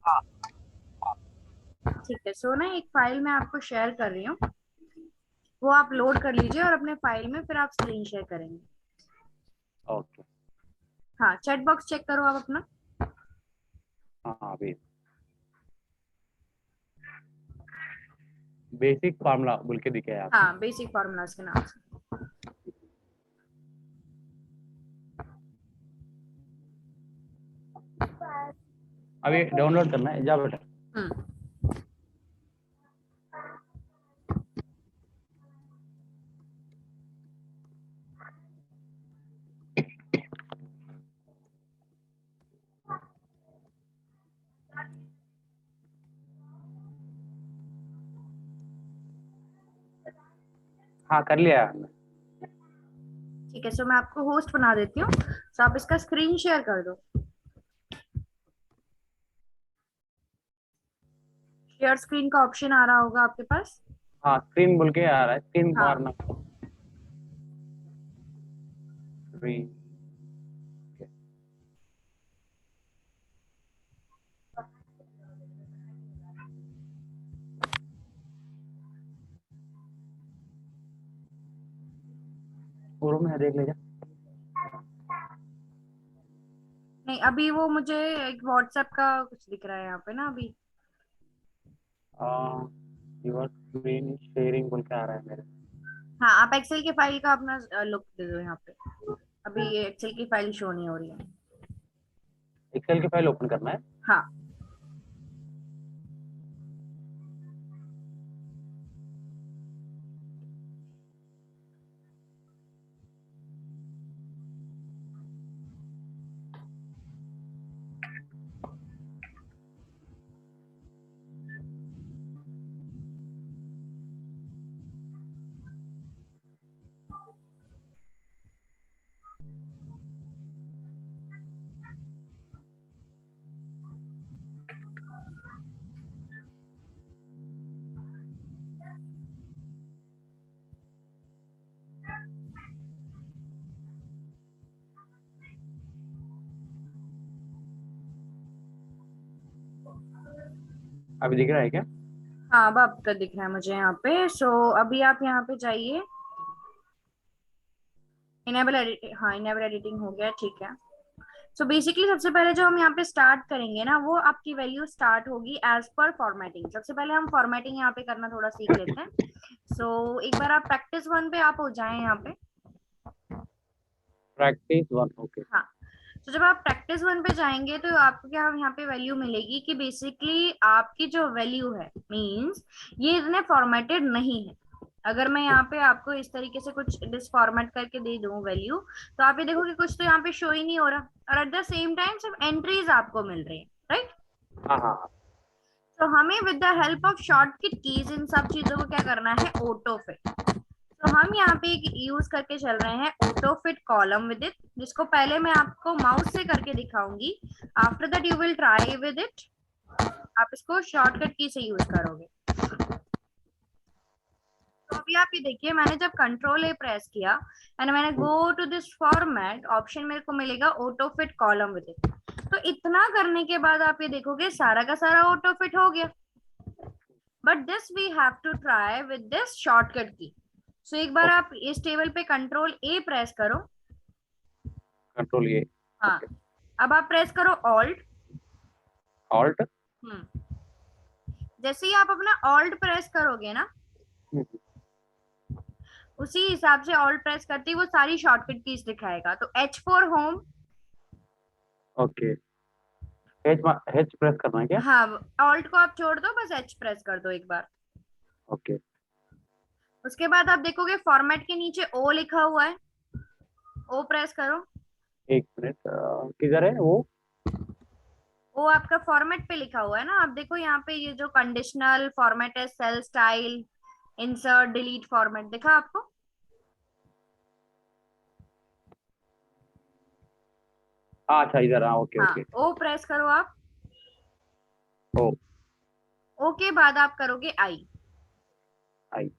हाँ हाँ। ठीक है, सो ना एक फाइल मैं आपको शेयर कर रही हूँ, वो आप लोड कर लीजिए और अपने फाइल में फिर आप स्क्रीन शेयर करेंगे। ओके। हाँ, चैट बॉक्स चेक करो आप अपना। हाँ अभी बेसिक फार्मूला बोल के दिखे यहाँ पे। हाँ, बेसिक फॉर्मूलाज के नाम से। अभी डाउनलोड करना है, जा बेटा। हम्म। हाँ कर लिया हमने। ठीक है, सो मैं आपको होस्ट बना देती हूँ, तो आप इसका स्क्रीन शेयर कर दो। शेयर स्क्रीन का ऑप्शन आ रहा होगा आपके पास। हाँ स्क्रीन बोल के आ रहा है, स्क्रीन हाँ। मारना। स्क्रीन। और में देख लीजिए। नहीं, अभी वो मुझे एक व्हाट्सएप का कुछ दिख रहा है यहाँ पे ना अभी। योर स्क्रीन शेयरिंग बोल के आ रहा है मेरे। हाँ, आप एक्सेल की फाइल का अपना लुक दे दो यहाँ पे। अभी ये एक्सेल की फाइल शो नहीं हो रही है। एक्सेल की फाइल ओपन करना है। हाँ। अभी दिख रहा है क्या? हाँ, अब आपका दिख रहा है मुझे यहाँ पे। सो अभी आप यहाँ पे जाइए। इनेबल एडिटिंग, हाँ इनेबल एडिटिंग हो गया, ठीक है। सो बेसिकली सबसे पहले जो हम यहाँ पे स्टार्ट करेंगे ना, वो आपकी वैल्यू स्टार्ट होगी एज पर फॉर्मेटिंग। सबसे पहले हम फॉर्मेटिंग यहाँ पे करना थोड़ा सीख लेते हैं। सो एक बार आप प्रैक्टिस वन पे आप हो जाएं यहाँ पे। Practice one, okay. हाँ। तो जब आप प्रैक्टिस वन पे जाएंगे तो आपको क्या यहाँ पे वैल्यू मिलेगी कि बेसिकली आपकी जो वैल्यू है मींस ये इतने फॉर्मेटेड नहीं है। अगर मैं यहाँ पे आपको इस तरीके से कुछ डिसफॉर्मेट करके दे दूं वैल्यू, तो आप ये देखोगे कुछ तो यहाँ पे शो ही नहीं हो रहा, और एट द सेम टाइम सिर्फ एंट्रीज आपको मिल रही है, राइट। हाँ हाँ हाँ। तो हमें with the help of shortcut keys इन सब चीजों को क्या करना है, ऑटो फिट। तो हम यहाँ पे यूज करके चल रहे हैं auto fit column with it, जिसको पहले मैं आपको माउस से करके दिखाऊंगी। After that you will try with it. आप इसको शॉर्टकट की से यूज करोगे। तो अभी आप ये देखिए, मैंने जब कंट्रोल ए प्रेस किया एंड मैंने go to this format option, मेरे को मिलेगा auto fit column with it. तो इतना करने के बाद आप ये देखोगे सारा का सारा ऑटो फिट हो गया। But this we have to try with this shortcut key. So एक बार ओके। आप इस टेबल पे कंट्रोल ए प्रेस करो। कंट्रोल ये। हाँ। ओके। अब आप प्रेस करो ऑल्ट। ऑल्ट। हम्म। जैसे ही आप अपना ऑल्ट प्रेस करोगे ना, उसी हिसाब से ऑल्ट प्रेस करते ही वो सारी शॉर्टकट कीज दिखाएगा। तो H for home. Okay. H H press करना है क्या? हाँ, ऑल्ट को आप छोड़ दो, बस एच प्रेस कर दो एक बार। ओके। उसके बाद आप देखोगे फॉर्मेट के नीचे ओ लिखा हुआ है, ओ प्रेस करो। एक मिनट, किधर है वो? वो आपका फॉर्मेट पे लिखा हुआ है ना, आप देखो यहाँ पे ये जो कंडीशनल फॉर्मेट है, cell style, insert delete format, दिखा आपको। हाँ अच्छा, इधर, हाँ ओके हाँ, ओके। ओ प्रेस करो आप। ओ। ओ के बाद आप करोगे आई। आई।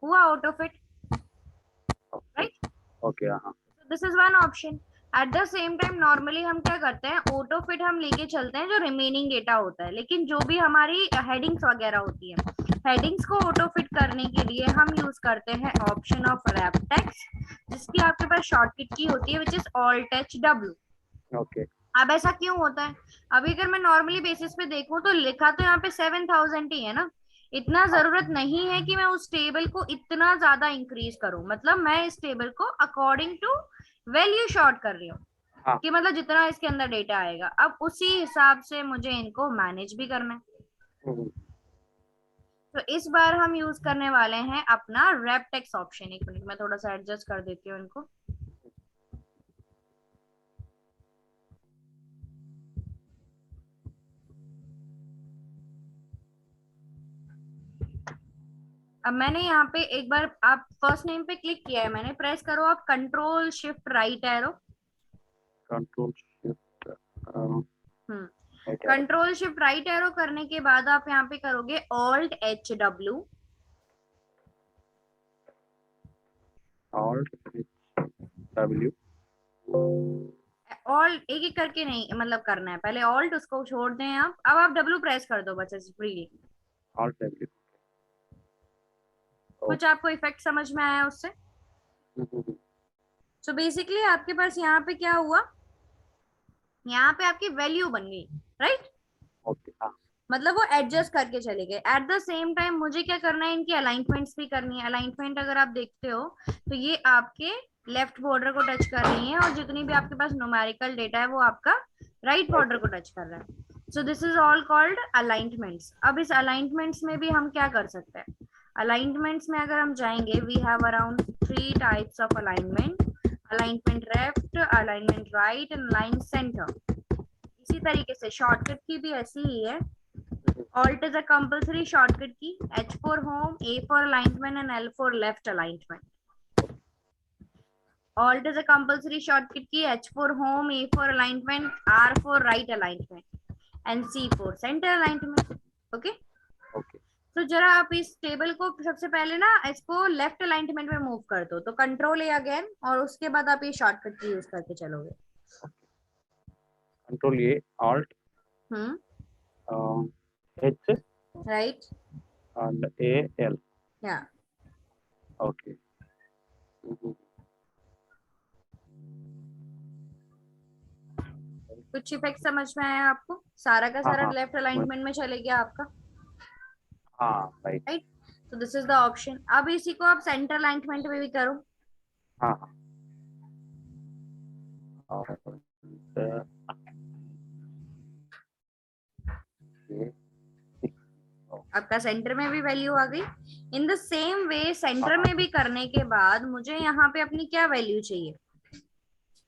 हुआ auto fit, okay. Right. Okay हाँ। This is one option. At the same time normally हम क्या करते हैं, ऑटो फिट हम लेके चलते हैं जो रिमेनिंग डेटा होता है, लेकिन जो भी हमारी हेडिंग्स वगैरह होती है, हेडिंग्स को ऑटो फिट करने के लिए हम यूज करते हैं ऑप्शन ऑफ रैप टेक्स्ट, जिसकी आपके पास शॉर्टकट की होती है which is alt H W. Okay अब ऐसा क्यों होता है, अभी अगर मैं नॉर्मली बेसिस पे देखूं तो लिखा तो यहाँ पे 7000 ही है ना, इतना हाँ जरूरत नहीं है कि मैं उस टेबल को इतना ज्यादा इंक्रीज करूं, मतलब मैं इस टेबल को अकॉर्डिंग टू वैल्यू शॉर्ट कर रही हूँ, हाँ कि मतलब जितना इसके अंदर डेटा आएगा, अब उसी हिसाब से मुझे इनको मैनेज भी करना है। हम्म, तो इस बार हम यूज करने वाले हैं अपना रैप टेक्स्ट ऑप्शन। एक मिनट मैं थोड़ा सा एडजस्ट कर देती हूँ इनको। अब मैंने यहाँ पे एक बार, आप फर्स्ट नेम पे क्लिक किया है मैंने, प्रेस करो आप control shift right arrow. Control shift hmm, right arrow, control shift right arrow करने के बाद आप यहाँ पे करोगे alt H W. Alt W, alt एक एक करके नहीं मतलब करना है, पहले ऑल्ट उसको छोड़ दें आप, अब आप डब्ल्यू प्रेस कर दो बस फ्रीली। Alt W. कुछ आपको इफेक्ट समझ में आया उससे? सो बेसिकली आपके पास यहाँ पे क्या हुआ, यहाँ पे आपकी वैल्यू बन गई, राइट? ओके हाँ मतलब वो एडजस्ट करके चले गए। एट द सेम टाइम मुझे क्या करना है, इनकी अलाइनमेंट्स भी करनी है। अलाइनमेंट अगर आप देखते हो तो ये आपके लेफ्ट बॉर्डर को टच कर रही है, और जितनी भी आपके पास न्यूमेरिकल डेटा है वो आपका राइट बॉर्डर को टच कर रहा है। सो this is all called alignments. अब इस अलाइनमेंट्स में भी हम क्या कर सकते हैं, अलाइनमेंट्स में अगर हम जाएंगे, we have around 3 types of alignment, alignment left, alignment right and align centre. इसी तरीके से शॉर्टकट की भी ऐसी ही है। Alt is a compulsory shortcut key. H for home, A for alignment, and L for left alignment. Alt is a compulsory shortcut key. H for home, A for alignment, R for right alignment, and C for center alignment. Okay? Okay तो जरा आप इस table को सबसे पहले ना इसको left alignment में मूव कर दो, तो कंट्रोल ए अगेन, और उसके बाद आप ये शॉर्टकट की यूज करके चलोगे। Control A alt H right and AL. या Okay. कुछ इफेक्ट समझ में आया आपको? सारा का हाँ सारा हाँ लेफ्ट अलाइनमेंट में चले गया आपका, हाँ राइट राइट? तो दिस इज द ऑप्शन। अब इसी को आप सेंटर अलाइनमेंट में भी करो। हाँ हाँ और ये आपका सेंटर में भी वैल्यू आ गई। इन द सेम वे सेंटर में भी करने के बाद मुझे यहाँ पे अपनी क्या वैल्यू चाहिए,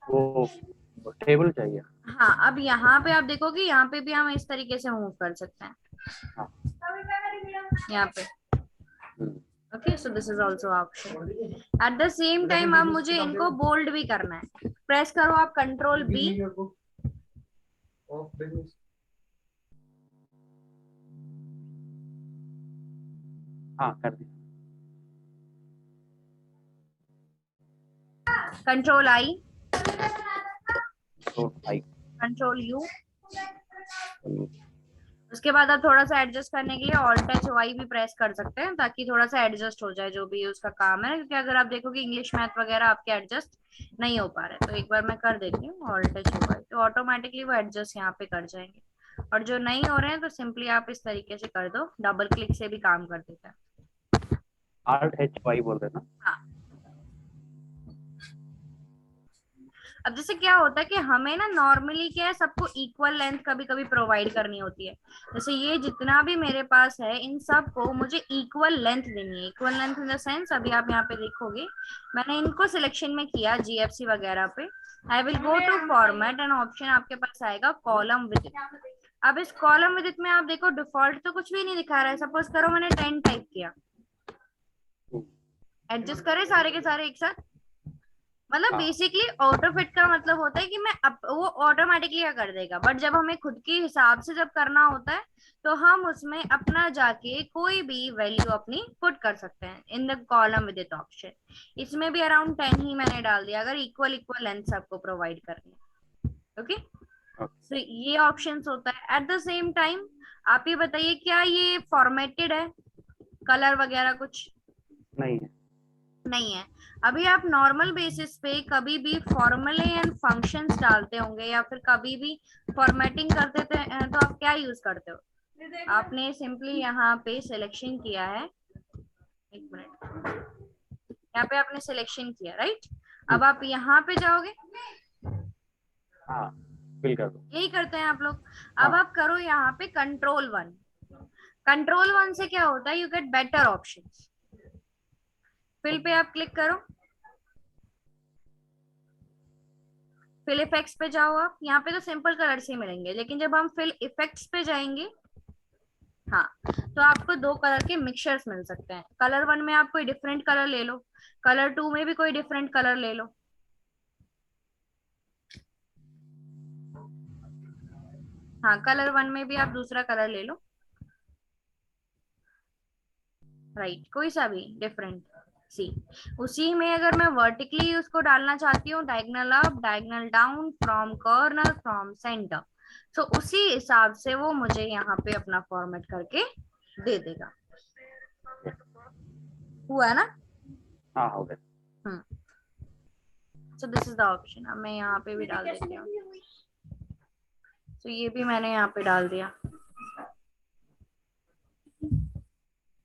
वो टेबल चाहिए। हाँ अब यहाँ पे आप देखोगे, यहाँ पे भी हम इस तरीके से मूव कर सकते हैं, हाँ यहाँ पे। Okay, so this is also option. At the same time अब मुझे इनको बोल्ड भी करना है। प्रेस करो आप कंट्रोल बी। हाँ कर दी। कंट्रोल आई, तो आई कंट्रोल यू। उसके बाद आप थोड़ा सा एडजस्ट करने के लिए ऑल्ट एच वाई भी प्रेस कर सकते हैं, ताकि थोड़ा सा एडजस्ट हो जाए जो भी उसका काम है, क्योंकि अगर आप देखोगे इंग्लिश मैथ वगैरह आपके एडजस्ट नहीं हो पा रहे। तो एक बार मैं कर देती हूँ ऑल्ट एच वाई, तो ऑटोमेटिकली वो एडजस्ट यहाँ पे कर जाएंगे। और जो नहीं हो रहे हैं तो सिंपली आप इस तरीके से कर दो, डबल क्लिक से भी काम कर देता है। Alt H Y बोल रहे ना। हाँ, अब जैसे क्या होता है कि हमें ना नॉर्मली क्या है, सबको इक्वल लेंथ कभी कभी प्रोवाइड करनी होती है। जैसे ये जितना भी मेरे पास है इन सब को मुझे इक्वल लेंथ देनी है। Equal length in the sense, अभी आप यहाँ पे देखोगे मैंने इनको सिलेक्शन में किया जीएफसी वगैरह पे। I will go to format and option आपके पास आएगा कॉलम विद। अब इस कॉलम विद में आप देखो डिफॉल्ट तो कुछ भी नहीं दिखा रहा है। सपोज करो मैंने 10 टाइप किया, एडजस्ट करे सारे के सारे एक साथ, मतलब हाँ बेसिकली ऑटो फिट का मतलब होता है कि वो ऑटोमेटिकली क्या कर देगा, बट जब हमें खुद के हिसाब से जब करना होता है तो हम उसमें अपना जाके कोई भी वैल्यू अपनी पुट कर सकते हैं in the column with it option. इसमें भी अराउंड 10 ही मैंने डाल दिया, अगर इक्वल इक्वल लेंथ आपको प्रोवाइड करनी है। Okay, okay. सो ये ऑप्शंस होता है। एट द सेम टाइम आप ये बताइए, क्या ये फॉर्मेटेड है, कलर वगैरह कुछ नहीं है। नहीं है। अभी आप नॉर्मल बेसिस पे कभी भी फॉर्मूले एंड फंक्शंस डालते होंगे या फिर कभी भी फॉर्मेटिंग करते थे, तो आप क्या यूज करते हो? आपने सिंपली यहाँ पे सिलेक्शन किया है, एक मिनट, यहाँ पे आपने सिलेक्शन किया, राइट? हम्म, अब आप यहाँ पे जाओगे, हाँ फिल कर दो। यही करते हैं आप लोग। अब हाँ आप करो यहाँ पे कंट्रोल 1। कंट्रोल 1 से क्या होता है, you get better option. Fill पे आप क्लिक करो, फिल इफेक्ट्स पे जाओ। आप यहाँ पे तो सिंपल कलर्स ही मिलेंगे, लेकिन जब हम फिल इफेक्ट्स पे जाएंगे, हाँ, तो आपको दो कलर के मिक्सचर्स मिल सकते हैं। कलर 1 में आप कोई डिफरेंट कलर ले लो, कलर 2 में भी कोई डिफरेंट कलर ले लो। हाँ, कलर 1 में भी आप दूसरा कलर ले लो, राइट, कोई सा भी डिफरेंट। सी, उसी में अगर मैं वर्टिकली उसको डालना चाहती हूँ, diagonal up, diagonal down, from corner, from centre, तो उसी हिसाब से वो मुझे यहाँ पे अपना फॉर्मेट करके दे देगा। हुआ ना? हाँ हो गया। Hmm, so this is the option. अब मैं यहाँ पे भी डाल देती हूँ, तो ये भी मैंने यहाँ पे डाल दिया।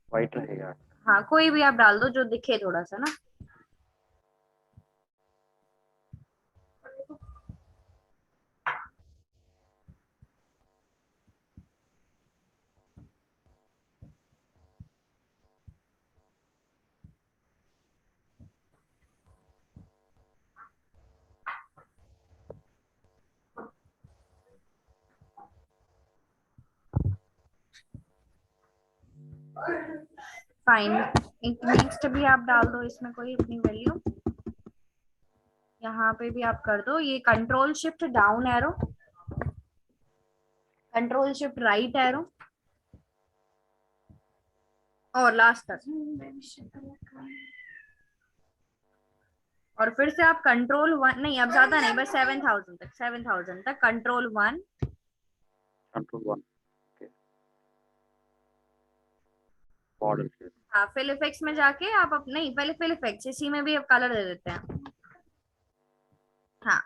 वाइट रहेगा। हाँ, कोई भी आप डाल दो जो दिखे थोड़ा सा ना। फाइन, नेक्स्ट भी आप डाल दो इसमें कोई अपनी वैल्यू। यहाँ पे भी आप कर दो, ये control shift down arrow, control shift right arrow, और लास्ट तक। और फिर से आप कंट्रोल 1, नहीं अब ज्यादा नहीं, बस 7,000 तक, 7,000 तक कंट्रोल 1। कंट्रोल 1। Okay, border. हाँ, फिल इफेक्ट्स में जाके आप नहीं, पहले फिल इफेक्ट्स, इसी में भी अब कलर दे देते हैं। हाँ,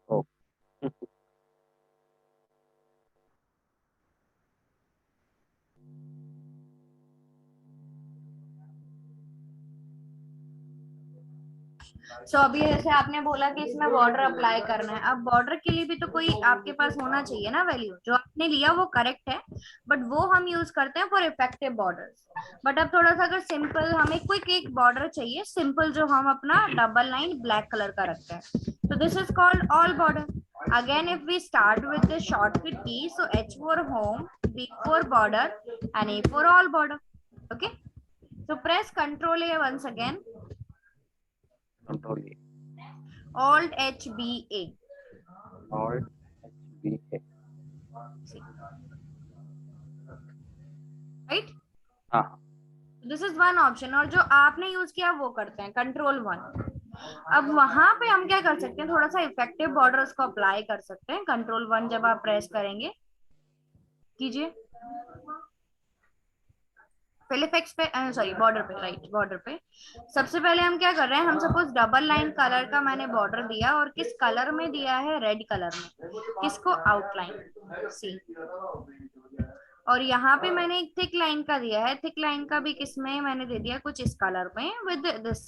ओ। सो अभी जैसे आपने बोला कि इसमें बॉर्डर अप्लाई करना है, अब बॉर्डर के लिए भी तो कोई आपके पास होना चाहिए ना वैल्यू। जो आपने लिया वो करेक्ट है, बट वो हम यूज करते हैं फॉर इफेक्टिव बॉर्डर्स। बट अब थोड़ा सा अगर सिंपल हमें क्विक एक बॉर्डर चाहिए, सिंपल, जो हम अपना डबल लाइन ब्लैक कलर का रखते हैं, तो this is called all border. Again if we start with the shortcut key, so H for home, B for border, and A for all border. Okay, so press Ctrl A once again, control A. Alt HBA, और B है। Right? हाँ। This is one option. और जो आपने use किया वो करते हैं कंट्रोल 1। अब वहां पे हम क्या कर सकते हैं, थोड़ा सा इफेक्टिव बॉर्डर्स को अप्लाई कर सकते हैं। कंट्रोल 1 जब आप प्रेस करेंगे, कीजिए, फिल इफेक्ट्स पे, सॉरी बॉर्डर पे, राइट, बॉर्डर पे। सबसे पहले हम क्या कर रहे हैं, हम सपोज डबल लाइन कलर का मैंने बॉर्डर दिया, और किस कलर में दिया है, रेड कलर में, किसको, आउटलाइन, सी। और यहाँ पे मैंने एक थिक लाइन का दिया है, थिक लाइन का भी किसमें मैंने दे दिया, कुछ इस कलर में विद दिस।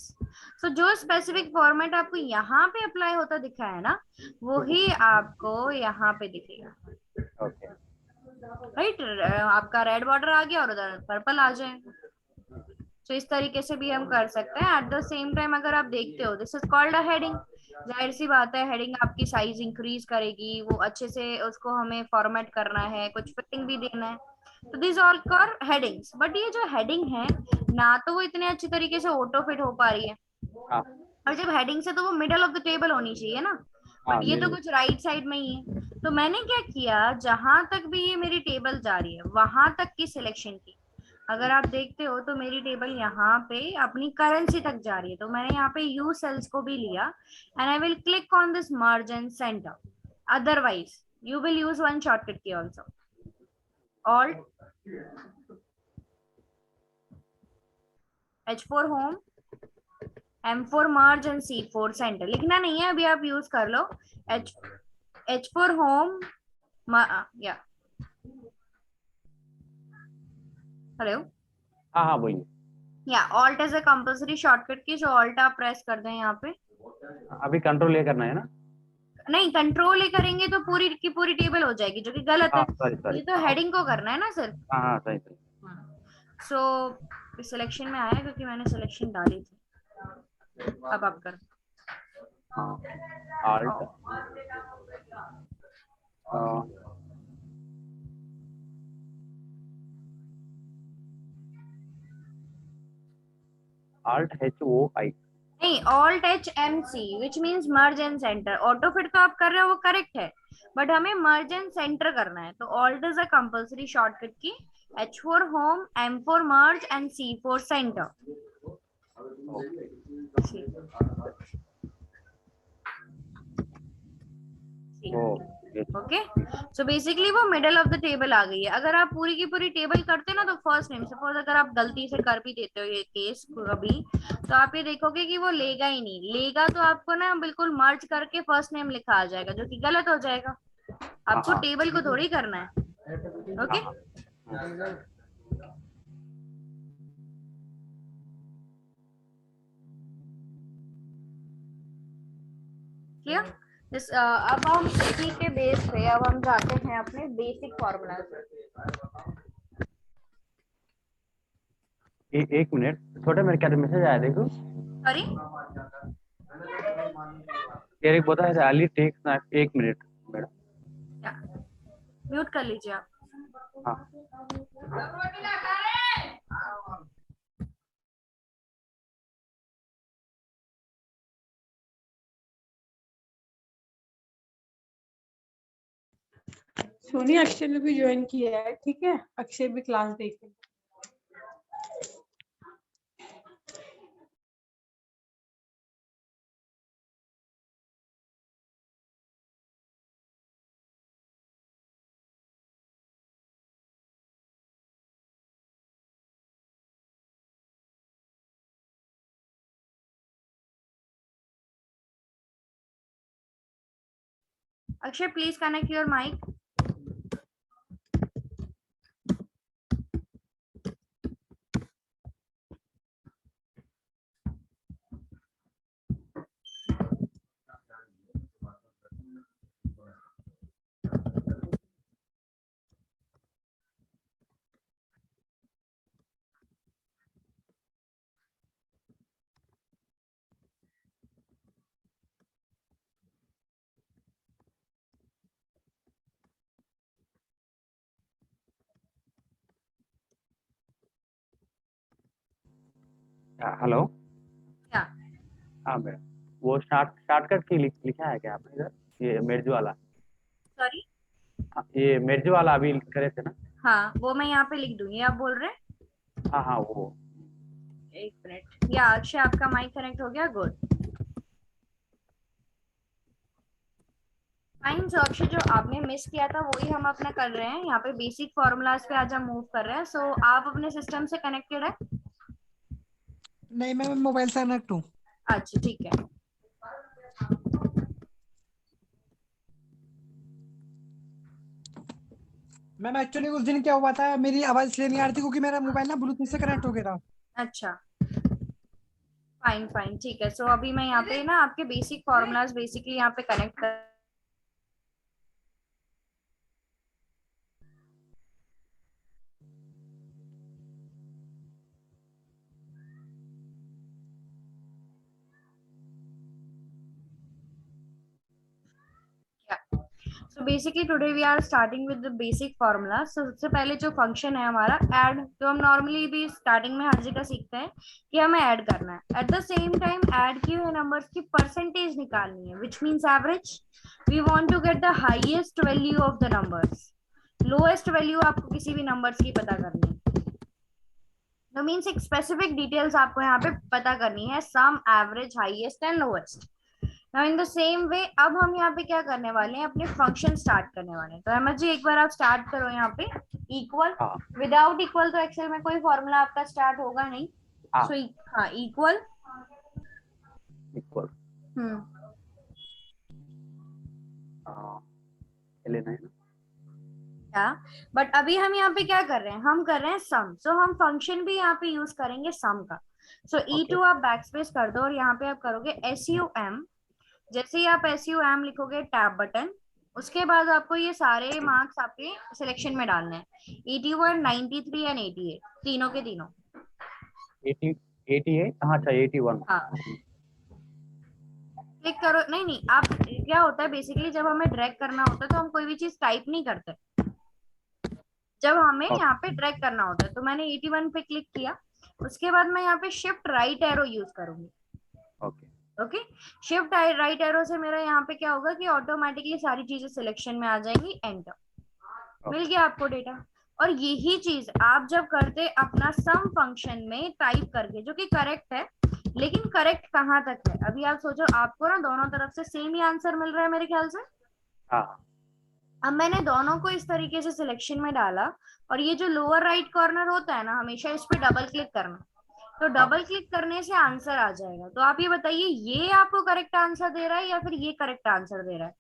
सो जो स्पेसिफिक फॉर्मेट आपको यहाँ पे अप्लाई होता दिखा है ना, वो ही आपको यहाँ पे दिखेगा। ओके। राइट, आपका रेड बॉर्डर आ गया और उधर पर्पल आ जाएगा। तो इस तरीके से भी हम कर सकते हैं। एट द सेम टाइम अगर आप देखते हो, this is called a heading. जाहिर सी बात है, हेडिंग आपकी साइज इंक्रीज करेगी, वो अच्छे से उसको हमें फॉर्मेट करना है, कुछ फिटिंग भी देना है। तो this all call headings. But ये जो हेडिंग है ना, तो वो इतने अच्छे तरीके से ऑटो फिट हो पा रही है। हाँ और जब हेडिंग्स है तो वो मिडल ऑफ द टेबल होनी चाहिए ना, बट हाँ ये तो मिडिल। कुछ राइट साइड में ही है। तो मैंने क्या किया, जहां तक भी ये मेरी टेबल जा रही है वहां तक की सिलेक्शन की। अगर आप देखते हो तो मेरी टेबल यहाँ पे अपनी करेंसी तक जा रही है, तो मैंने यहाँ पे यू सेल्स को भी लिया and I will click on this merge and centre. Otherwise you will use one shortcut key also, alt H4 home, M4 merge and C4 centre. लिखना नहीं है अभी, आप यूज कर लो। H4 होम, या हेलो, हाँ हाँ बोलिए। या alt as a compulsory shortcut key, जो ऑल्ट आप प्रेस कर दें यहाँ पे। अभी कंट्रोल ये करना है ना? नहीं, कंट्रोल ही करेंगे तो पूरी की पूरी टेबल हो जाएगी, जो कि गलत हाँ है। सॉरी सॉरी, ये तो हाँ हेडिंग को करना है ना सिर्फ। हाँ हाँ सही सही। सो सिलेक्शन में आया क्योंकि मैंने सिलेक्शन डाली थी। अब आप कर। हाँ आल्ट, ALT HOI। नहीं, alt HMC which means merge and centre. Auto fit तो आप कर रहे हो, वो करेक्ट है, बट हमें मर्ज एंड सेंटर करना है। तो alt is a compulsory shortcut key. H4 home, M4 merge and C4 centre. Okay. ओ ये ओके, सो बेसिकली वो मिडल ऑफ द टेबल आ गई है। अगर आप पूरी की पूरी टेबल करते ना, तो फर्स्ट नेम, सपोज अगर आप गलती से कर भी देते हो ये केस कभी, तो आप ये देखोगे कि वो लेगा ही नहीं। लेगा तो आपको ना बिल्कुल मर्ज करके फर्स्ट नेम लिखा आ जाएगा, जो कि गलत हो जाएगा। हाँ आपको हाँ टेबल को थोड़ी करना है। हाँ ओके, हाँ। क्लियर? अब हम इसी के बेस पे अब हम जाते हैं अपने बेसिक फॉर्मूला। एक मिनट, छोटे मेरे क्या मैसेज आया देखो। सॉरी, एरिक बोलता है अली टेक, एक मिनट मैडम। म्यूट कर लीजिए आप। हाँ सोनी, अक्षय ने भी ज्वाइन किया है, ठीक है, अक्षय भी क्लास देखे। Akshay, please connect your mic. Hello. क्या? हाँ मैडम, वो शॉर्टकट की लिखा है क्या आपने इधर? ये मेर्ज वाला। सॉरी, हाँ, ये मेर्ज वाला अभी करे थे ना? हाँ वो मैं यहाँ पे लिख दूंगी, आप बोल रहे हैं। हाँ हाँ वो। एक मिनट, या अक्षय आपका माइक कनेक्ट हो गया? Good, fine. सो अक्षय, जो आपने मिस किया था वही हम अपना कर रहे हैं यहाँ पे। बेसिक फॉर्मूलाज पे आज हम मूव कर रहे हैं। सो आप अपने सिस्टम से कनेक्टेड है? नहीं, मैं मोबाइल से कनेक्ट हूँ। अच्छा ठीक है। मैम एक्चुअली उस दिन क्या हुआ था, मेरी आवाज इसलिए नहीं आ रही थी क्योंकि मेरा मोबाइल ना ब्लूटूथ से कनेक्ट हो गया था। अच्छा, फाइन फाइन, ठीक है। सो अभी मैं यहाँ पे ना आपके बेसिक फॉर्मूलाज बेसिकली यहाँ पे कनेक्ट कर। So basically today we are starting with the basic formula. So सबसे पहले जो फंक्शन है हमारा ऐड, तो हम नॉर्मली भी स्टार्टिंग में हर जगह सीखते हैं कि हमें ऐड करना है. At the same time add किए हुए नंबर्स की परसेंटेज निकालनी है, which means average. We want to get the highest value of the numbers. Lowest value आपको किसी भी नंबर्स की पता करनी है. तो मीन्स एक स्पेसिफिक डिटेल्स आपको यहाँ पे पता करनी है, sum, average, highest and lowest. Now in the same way अब हम यहाँ पे क्या करने वाले हैं, अपने फंक्शन स्टार्ट करने वाले हैं. तो अहमद जी एक बार आप स्टार्ट करो यहाँ पे इक्वल. हाँ. विदाउट इक्वल तो एक्सेल में कोई फॉर्मूला आपका स्टार्ट होगा नहीं. हाँ. सो हाँ इक्वल. इक्वल लेना है ना क्या, बट अभी हम यहाँ पे क्या कर रहे हैं, हम कर रहे हैं सम. सो हम फंक्शन भी यहाँ पे यूज करेंगे सम का. सो E2 आप बैकस्पेस कर दो और यहाँ पे आप करोगे SUM. जैसे ही आप SUM लिखोगे टैब बटन, उसके बाद आपको ये सारे मार्क्स आपके सिलेक्शन में डालने हैं. 81, 93 एंड 88 तीनों के तीनों. 88 हाँ अच्छा 81. हाँ क्लिक करो. नहीं आप क्या होता है बेसिकली जब हमें ड्रैग करना होता है तो हम कोई भी चीज टाइप नहीं करते, जब हमें यहाँ पे ड्रैग करना होता है. तो मैंने 81 पे क्लिक किया, उसके बाद मैं यहाँ पे शिफ्ट राइट एरो यूज करूंगी. ओके शिफ्ट राइट एरो से मेरा यहाँ पे क्या होगा कि ऑटोमेटिकली सारी चीजें सिलेक्शन में आ जाएंगी. एंटर. मिल गया आपको डेटा. और यही चीज आप जब करते अपना सम फंक्शन में टाइप करके, जो कि करेक्ट है, लेकिन करेक्ट कहाँ तक है, अभी आप सोचो, आपको ना दोनों तरफ से सेम ही आंसर मिल रहा है मेरे ख्याल से. हाँ. अब मैंने दोनों को इस तरीके से सिलेक्शन में डाला, और ये जो लोअर राइट कॉर्नर होता है ना, हमेशा इस पे डबल क्लिक करना. तो डबल क्लिक करने से आंसर आ जाएगा. तो आप ये बताइए, ये आपको करेक्ट आंसर दे रहा है या फिर ये करेक्ट आंसर दे रहा है?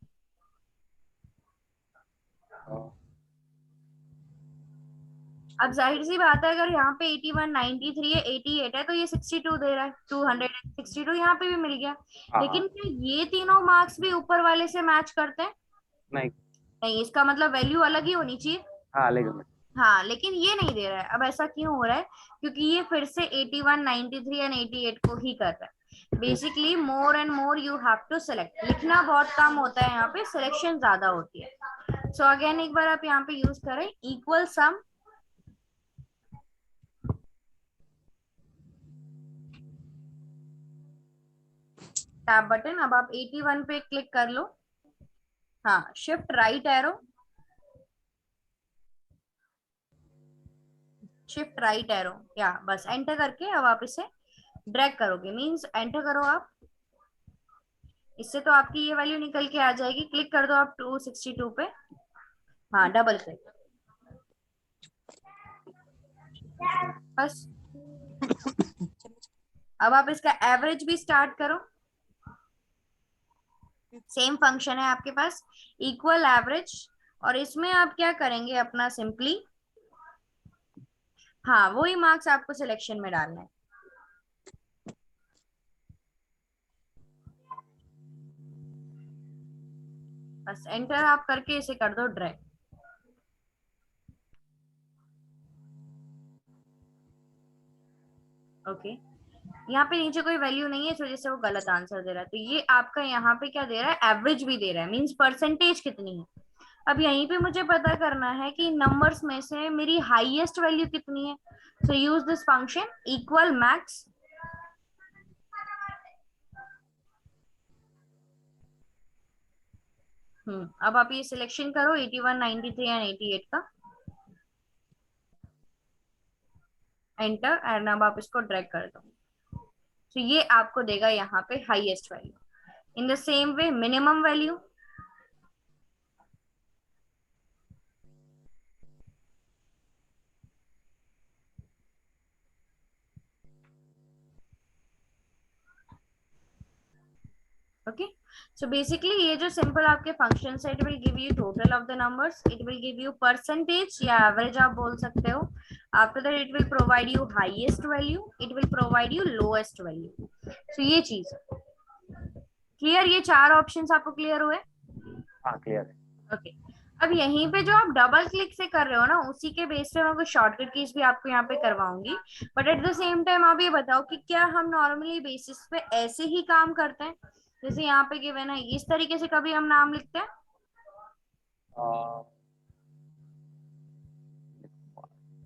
अब जाहिर सी बात है, अगर यहाँ पे 81, 93 है, 88 है, तो ये 62 दे रहा है. 262 यहाँ पे भी मिल गया. लेकिन क्या ये तीनों मार्क्स भी ऊपर वाले से मैच करते हैं? नहीं, इसका मतलब वैल्यू अलग ही होनी चाहिए. हाँ अलग. हाँ, लेकिन ये नहीं दे रहा है. अब ऐसा क्यों हो रहा है? क्योंकि ये फिर से 81, 93 एंड 88 को ही कर रहा है. Basically more and more you have to select. लिखना बहुत कम होता है यहाँ पे, सिलेक्शन ज्यादा होती है. सो अगेन एक बार आप यहाँ पे यूज करें इक्वल सम. Tab button. अब आप 81 पे क्लिक कर लो. हाँ, shift right arrow, shift right arrow, या बस एंटर करके अब आप इसे ड्रैग करोगे. मींस एंटर करो आप, इससे तो आपकी ये वैल्यू निकल के आ जाएगी. क्लिक कर दो आप 262 पे. हाँ, डबल क्लिक. बस. अब आप इसका एवरेज भी स्टार्ट करो. सेम फंक्शन है आपके पास, इक्वल एवरेज. और इसमें आप क्या करेंगे, अपना सिंपली हाँ वही मार्क्स आपको सिलेक्शन में डालना है. बस एंटर आप करके इसे कर दो ड्रैग. ओके यहाँ पे नीचे कोई वैल्यू नहीं है, इस वजह से वो गलत आंसर दे रहा है. तो ये आपका यहाँ पे क्या दे रहा है, एवरेज भी दे रहा है, मींस परसेंटेज कितनी है. अब यहीं पे मुझे पता करना है कि नंबर्स में से मेरी हाईएस्ट वैल्यू कितनी है. So use this function equal max. अब आप ये सिलेक्शन करो 81, 93 एंड 88 का. एंटर. एंड अब आप इसको ड्रैग कर दो. तो ये आपको देगा यहाँ पे highest value. In the same way minimum value. Okay so basically ये जो सिंपल आपके फंक्शन है, it will give you total of the numbers, it will give you percentage या एवरेज आप बोल सकते हो. After that it will provide you highest value, it will provide you lowest value. So ये चीज clear, ये चार ऑप्शंस आपको क्लियर हुए? हाँ क्लियर है. ओके अब यहीं पे जो आप डबल क्लिक से कर रहे हो ना, उसी के बेस पे मैं कुछ शॉर्टकट कीज भी आपको यहाँ पे करवाऊंगी. But at the same time आप ये बताओ कि क्या हम नॉर्मली बेसिस पे ऐसे ही काम करते हैं, जैसे यहाँ पे गिवन है इस तरीके से कभी हम नाम लिखते हैं?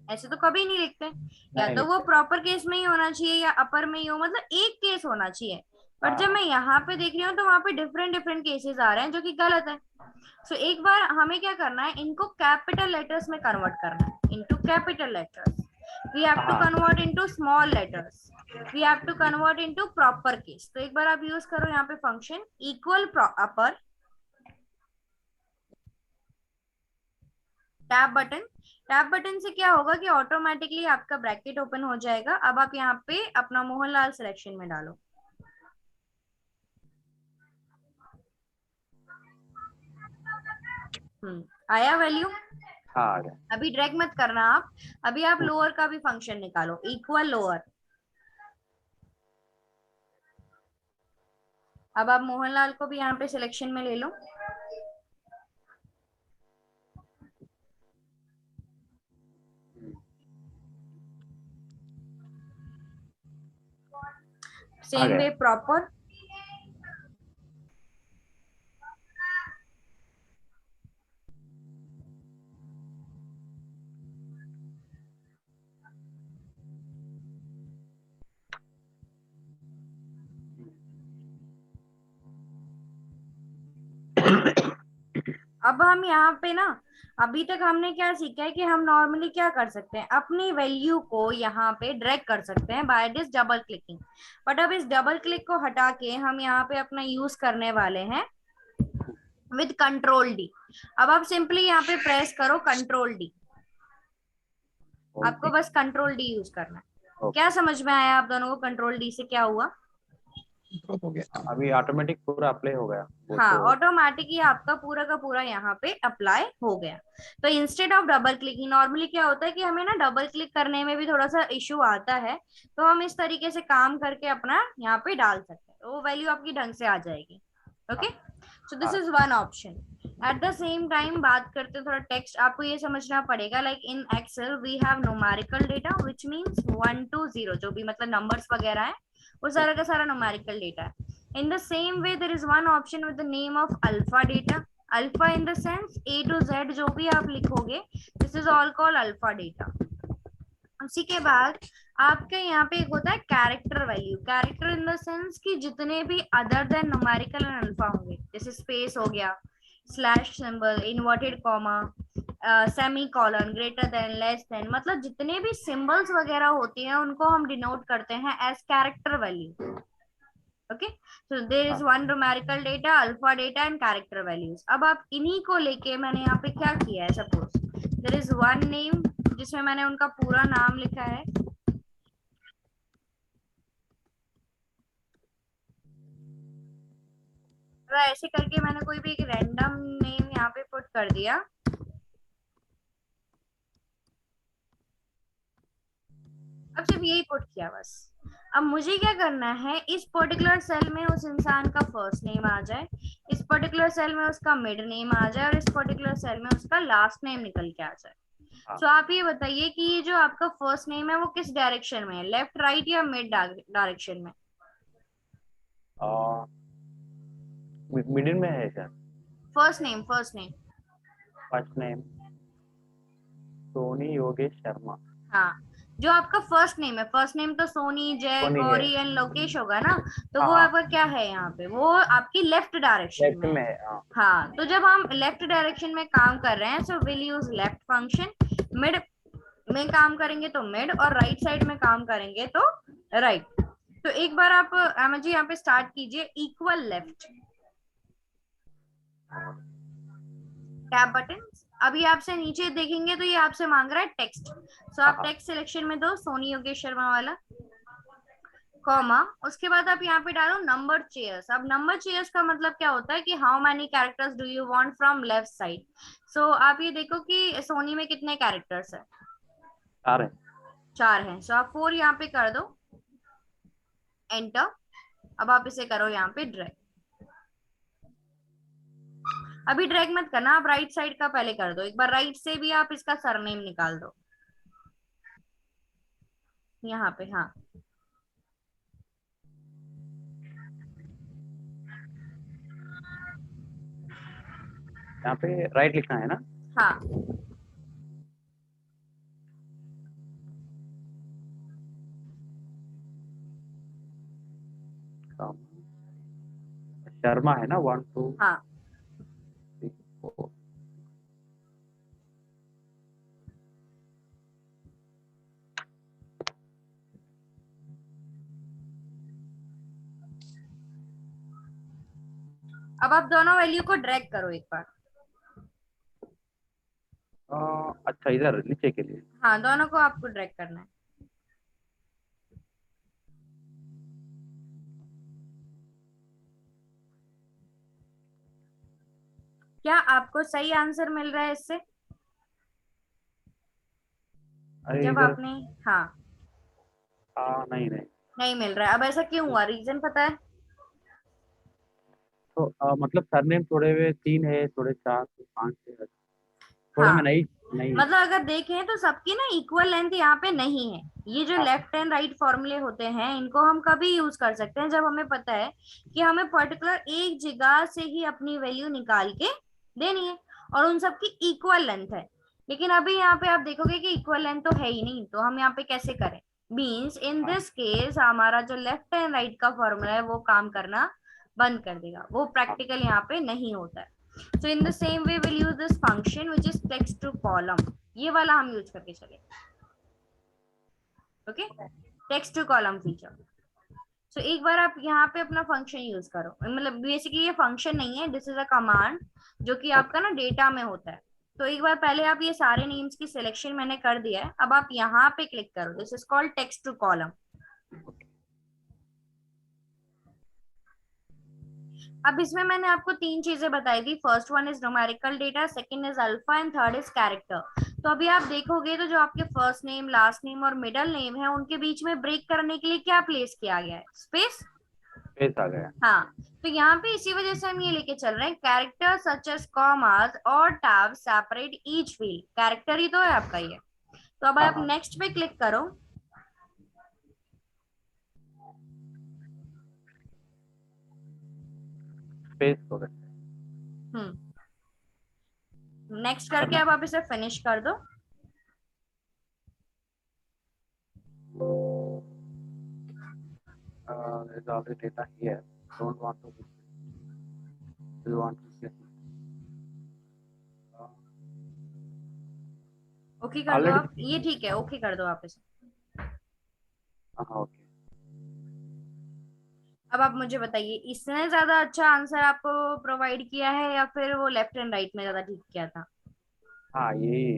ऐसे तो कभी नहीं लिखते, या नहीं तो वो लिखते। प्रॉपर केस में ही होना चाहिए या अपर में ही हो, मतलब एक केस होना चाहिए। बट जब हाँ मैं यहाँ पे देख रही हूँ तो वहां पे डिफरेंट डिफरेंट केसेस आ रहे हैं जो कि गलत है। सो एक बार हमें क्या करना है, इनको कैपिटल लेटर्स में कन्वर्ट करना है, into capital letters. We have to हाँ convert into small letters, we have to convert into proper case. तो एक बार आप यूज करो यहाँ पे function equal upper tab button. Tab button से क्या होगा कि ऑटोमेटिकली आपका ब्रैकेट ओपन हो जाएगा। अब आप यहाँ पे अपना मोहनलाल सिलेक्शन में डालो। आया वैल्यू? हाँ आ गया। अभी ड्रैग मत करना आप, अभी आप लोअर का भी फंक्शन निकालो, इक्वल लोअर। अब आप मोहनलाल को भी यहाँ पे सिलेक्शन में ले लो। आ सेम गया। वे प्रॉपर। अब हम यहाँ पे ना, अभी तक हमने क्या सीखा है कि हम नॉर्मली क्या कर सकते हैं, अपनी वैल्यू को यहाँ पे ड्रैग कर सकते हैं by this double clicking. But अब इस डबल क्लिक को हटा के हम यहाँ पे अपना यूज करने वाले हैं विद कंट्रोल डी। अब आप सिंपली यहाँ पे प्रेस करो कंट्रोल डी, आपको बस कंट्रोल डी यूज करना है। क्या समझ में आया आप दोनों को, कंट्रोल डी से क्या हुआ? ग्रोथ हो गया। अभी ऑटोमेटिक पूरा अप्लाई हो गया वो हाँ, तो। ऑटोमेटिक ही आपका पूरा का पूरा यहाँ पे अप्लाई हो गया। तो instead of double clicking, normally क्या होता है कि हमें ना डबल क्लिक करने में भी थोड़ा सा इश्यू आता है, तो हम इस तरीके से काम करके अपना यहाँ पे डाल सकते हैं, तो वो वैल्यू आपकी ढंग से आ जाएगी। Okay, so this is one option. At the same time बात करते हैं थोड़ा टेक्स्ट, आपको ये समझना पड़ेगा like in Excel we have numerical data which means 1 to 0, जो भी मतलब नंबर्स वगैरह है वो सारा का सारा न्यूमेरिकल डेटा है। In the same way, there is one option with the name of alpha data. Alpha in the sense A to Z जो भी आप लिखोगे, this is all called alpha data. उसी के बाद आपके यहाँ पे एक होता है character value. Character in the sense कि जितने भी other than numerical and alpha होंगे, जैसे स्पेस हो गया, slash symbol, inverted comma, semi colon, greater than, less than, मतलब जितने भी सिंबल्स वगैरह होती हैं उनको हम डिनोट करते हैं as character value. Okay, so there is one numerical data, alpha data and character values। अब आप इन्हीं को लेके मैंने यहाँ पे क्या किया है, suppose there is one name जिसमें मैंने उनका पूरा नाम लिखा है, तो ऐसे करके मैंने कोई भी एक रैंडम नेम यहाँ पे पुट कर दिया। अब सिर्फ यही पुट किया बस। अब मुझे क्या करना है, इस पर्टिकुलर सेल में उस इंसान का फर्स्ट नेम आ जाए, इस पर्टिकुलर सेल में उसका मिड नेम आ जाए और इस पर्टिकुलर सेल में उसका लास्ट नेम निकल के आ जाए। तो आप ये बताइए कि ये जो आपका फर्स्ट नेम है वो किस डायरेक्शन में है, लेफ्ट राइट या मिड डायरेक्शन में? मिडिल में है sir. First name, first name. First name Soni Yogesh Sharma. हाँ, जो आपका फर्स्ट नेम है, फर्स्ट नेम तो सोनी, जय, सोनी है। गौरी एंड लोकेश होगा ना, तो वो हाँ आपका क्या है यहाँ पे, वो आपकी लेफ्ट डायरेक्शन लेफ्ट में में है। है। हाँ हाँ, तो जब हम लेफ्ट डायरेक्शन में काम कर रहे हैं, so will use left function. Mid में काम करेंगे तो मिड, और राइट साइड में काम करेंगे तो राइट। तो एक बार आप अहमद जी यहाँ पे स्टार्ट कीजिए, इक्वल लेफ्ट, टैब बटन। अभी आपसे नीचे देखेंगे तो ये आपसे मांग रहा है टेक्स्ट, सो आप टेक्स्ट सिलेक्शन में दो सोनी योगेश शर्मा वाला, कॉमा, उसके बाद आप यहाँ पे डालो नंबर चेयर्स। अब नंबर चेयर्स का मतलब क्या होता है कि how many characters do you want from left side. So आप ये देखो कि सोनी में कितने कैरेक्टर्स है, 4 है। 4 हैं, सो आप 4 यहाँ पे कर दो, एंटर। अब आप इसे करो यहाँ पे ड्रैग। अभी ड्रैग मत करना, आप राइट साइड का पहले कर दो, एक बार राइट से भी आप इसका सरनेम निकाल दो यहाँ पे। हाँ, यहाँ पे राइट लिखना है ना? हाँ, शर्मा है ना? 1 2 हाँ। 3 4। अब आप दोनों वैल्यू को ड्रैग करो एक बार। अच्छा, इधर नीचे के लिए। हाँ, दोनों को आपको ड्रैग करना है। क्या आपको सही आंसर मिल रहा है इससे? अरे जब इधर, आपने, हाँ, नहीं नहीं। नहीं मिल रहा है। अब ऐसा क्यों हुआ, रीजन पता है? तो मतलब सरनेम थोड़े वे 3 है, थोड़े 4 5 है, थोड़े में हाँ, नहीं नहीं। मतलब अगर देखें तो सबकी ना इक्वल लेंथ यहाँ पे नहीं है। ये जो हाँ, लेफ्ट एंड राइट फॉर्मूले होते हैं इनको हम कभी यूज कर सकते हैं जब हमें पता है कि हमें पर्टिकुलर एक जगह से ही अपनी वैल्यू निकाल के देनी है और उन सबकी इक्वल लेंथ है। लेकिन अभी यहाँ पे आप देखोगे कि इक्वल लेंथ तो है ही नहीं, तो हम यहाँ पे कैसे करें? मीन्स इन हाँ, दिस केस हमारा जो लेफ्ट एंड राइट का फॉर्मूला है वो काम करना बंद कर देगा, वो हाँ, प्रैक्टिकल यहाँ पे नहीं होता है। So in the same way we'll use this function which is text to column, ये वाला हम यूज करके चले। Okay, text to column feature. So एक बार आप यहाँ पे अपना फंक्शन यूज करो, मतलब बेसिकली ये फंक्शन नहीं है, दिस इज अ कमांड जो कि आपका ना डेटा में होता है। तो एक बार पहले आप ये सारे नेम्स की सिलेक्शन मैंने कर दिया है, अब आप यहाँ पे क्लिक करो, this is called text to column. अब इसमें मैंने आपको 3 चीजें बताई थी, first one is numerical data, second is alpha and third is character. तो अभी आप देखोगे तो जो आपके फर्स्ट नेम, लास्ट नेम और मिडिल नेम है उनके बीच में ब्रेक करने के लिए क्या प्लेस किया गया है? स्पेस। स्पेस आ गया। हाँ, तो यहाँ पे इसी वजह से हम ये लेके चल रहे हैं, कैरेक्टर सच एज कॉमास और tab separate each field. Character ही तो है आपका ये। तो अब आप हाँ, नेक्स्ट पे क्लिक करो। स्पेस हो गया। नेक्स्ट करके अब आप इसे फिनिश कर दो। there's already data here. Don't want to. Do you want to get? Okay कर दो आप, ये ठीक है, ओके कर दो आप इसे। हाँ, ओके। अब आप मुझे बताइए, इसने ज्यादा अच्छा आंसर आपको प्रोवाइड किया है या फिर वो लेफ्ट एंड राइट में ज्यादा ठीक किया था? हाँ, यही